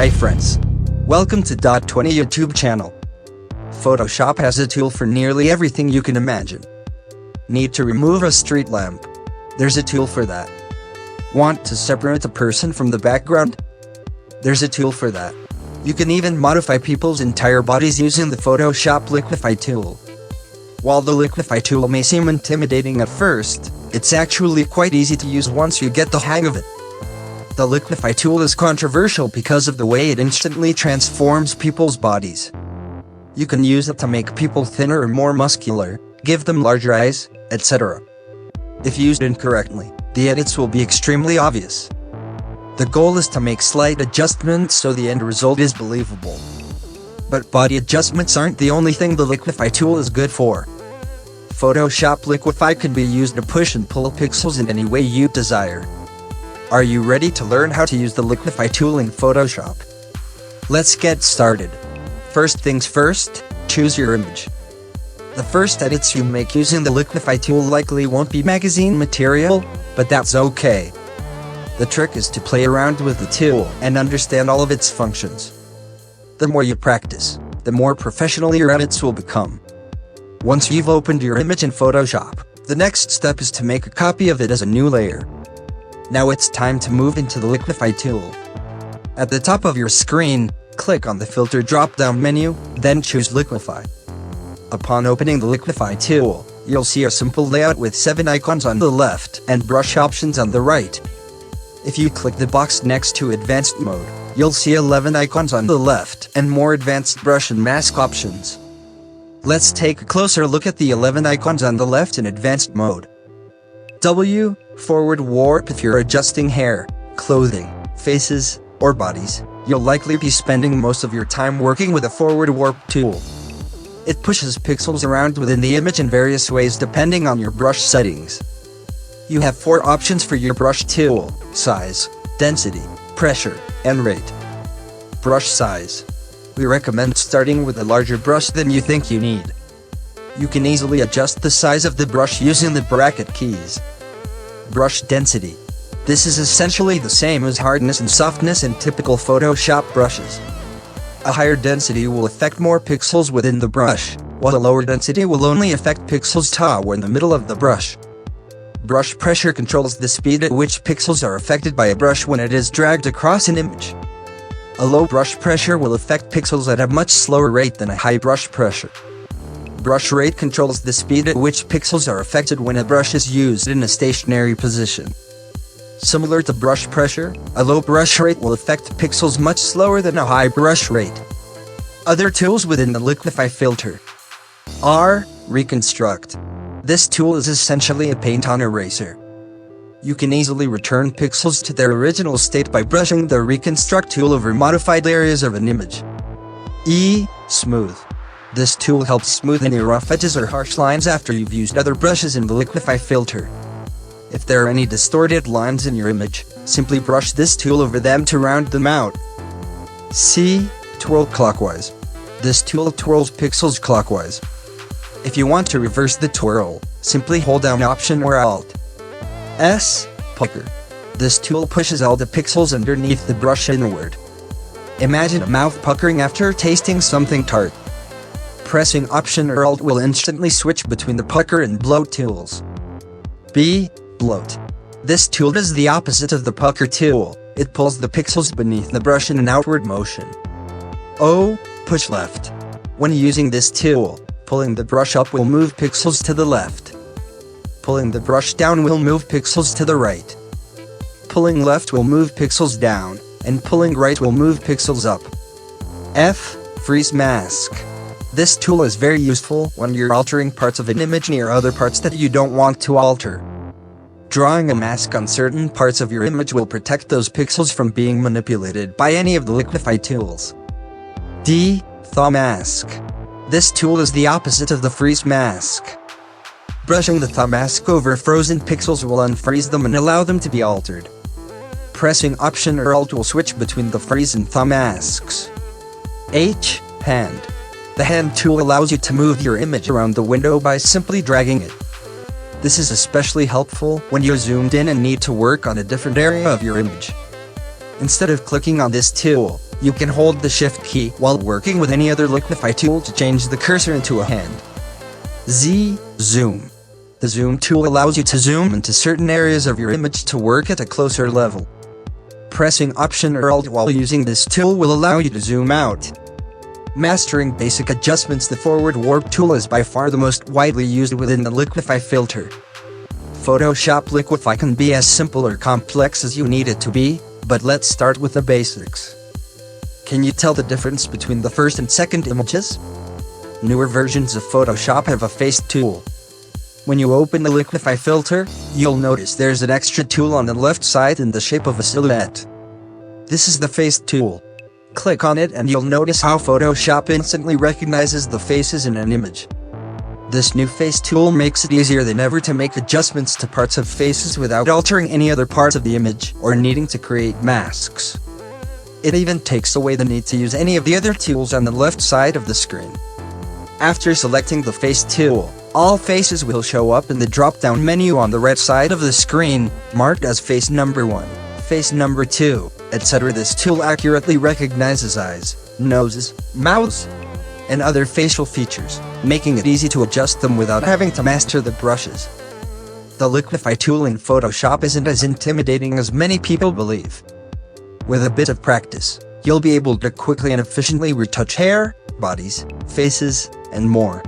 Hi friends. Welcome to .20 YouTube channel. Photoshop has a tool for nearly everything you can imagine. Need to remove a street lamp? There's a tool for that. Want to separate a person from the background? There's a tool for that. You can even modify people's entire bodies using the Photoshop Liquify Tool. While the Liquify Tool may seem intimidating at first, it's actually quite easy to use once you get the hang of it. The Liquify Tool is controversial because of the way it instantly transforms people's bodies. You can use it to make people thinner or more muscular, give them larger eyes, etc. If used incorrectly, the edits will be extremely obvious. The goal is to make slight adjustments so the end result is believable. But body adjustments aren't the only thing the Liquify Tool is good for. Photoshop Liquify can be used to push and pull pixels in any way you desire. Are you ready to learn how to use the Liquify Tool in Photoshop? Let's get started. First things first, choose your image. The first edits you make using the Liquify Tool likely won't be magazine material, but that's okay. The trick is to play around with the tool and understand all of its functions. The more you practice, the more professional your edits will become. Once you've opened your image in Photoshop, the next step is to make a copy of it as a new layer. Now it's time to move into the Liquify Tool. At the top of your screen, click on the Filter drop-down menu, then choose Liquify. Upon opening the Liquify Tool, you'll see a simple layout with 7 icons on the left and brush options on the right. If you click the box next to Advanced Mode, you'll see 11 icons on the left and more advanced brush and mask options. Let's take a closer look at the 11 icons on the left in Advanced Mode. W. Forward warp. If you're adjusting hair, clothing, faces, or bodies, you'll likely be spending most of your time working with a forward warp tool. It pushes pixels around within the image in various ways depending on your brush settings. You have 4 options for your brush tool: size, density, pressure, and rate. Brush size. We recommend starting with a larger brush than you think you need. You can easily adjust the size of the brush using the bracket keys. Brush density. This is essentially the same as hardness and softness in typical Photoshop brushes. A higher density will affect more pixels within the brush, while a lower density will only affect pixels in the middle of the brush. Brush pressure controls the speed at which pixels are affected by a brush when it is dragged across an image. A low brush pressure will affect pixels at a much slower rate than a high brush pressure. Brush rate controls the speed at which pixels are affected when a brush is used in a stationary position. Similar to brush pressure, a low brush rate will affect pixels much slower than a high brush rate. Other tools within the Liquify filter are Reconstruct. This tool is essentially a paint-on eraser. You can easily return pixels to their original state by brushing the Reconstruct tool over modified areas of an image. Smooth. This tool helps smooth any rough edges or harsh lines after you've used other brushes in the Liquify filter. If there are any distorted lines in your image, simply brush this tool over them to round them out. Twirl clockwise. This tool twirls pixels clockwise. If you want to reverse the twirl, simply hold down Option or Alt. Pucker. This tool pushes all the pixels underneath the brush inward. Imagine a mouth puckering after tasting something tart. Pressing Option or Alt will instantly switch between the pucker and bloat tools. Bloat. This tool does the opposite of the pucker tool. It pulls the pixels beneath the brush in an outward motion. Push left. When using this tool, pulling the brush up will move pixels to the left. Pulling the brush down will move pixels to the right. Pulling left will move pixels down, and pulling right will move pixels up. Freeze mask. This tool is very useful when you're altering parts of an image near other parts that you don't want to alter. Drawing a mask on certain parts of your image will protect those pixels from being manipulated by any of the Liquify tools. Thaw mask. This tool is the opposite of the freeze mask. Brushing the thaw mask over frozen pixels will unfreeze them and allow them to be altered. Pressing Option or Alt will switch between the freeze and thaw masks. Hand. The hand tool allows you to move your image around the window by simply dragging it. This is especially helpful when you're zoomed in and need to work on a different area of your image. Instead of clicking on this tool, You can hold the Shift key while working with any other Liquify tool to change the cursor into a hand. Zoom. The Zoom tool allows you to zoom into certain areas of your image to work at a closer level. Pressing Option or Alt while using this tool will allow you to zoom out. Mastering basic adjustments. The Forward Warp tool is by far the most widely used within the Liquify filter. Photoshop Liquify can be as simple or complex as you need it to be, but let's start with the basics. Can you tell the difference between the first and second images? Newer versions of Photoshop have a face tool. When you open the Liquify filter, you'll notice there's an extra tool on the left side in the shape of a silhouette. This is the face tool. Click on it and you'll notice how Photoshop instantly recognizes the faces in an image. This new face tool makes it easier than ever to make adjustments to parts of faces without altering any other parts of the image or needing to create masks. It even takes away the need to use any of the other tools on the left side of the screen. After selecting the face tool, all faces will show up in the drop-down menu on the right side of the screen, marked as face number 1, face number 2, etc. This tool accurately recognizes eyes, noses, mouths, and other facial features, making it easy to adjust them without having to master the brushes. The Liquify tool in Photoshop isn't as intimidating as many people believe. With a bit of practice, you'll be able to quickly and efficiently retouch hair, bodies, faces, and more.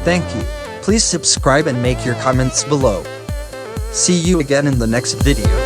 Thank you. Please subscribe and make your comments below. See you again in the next video.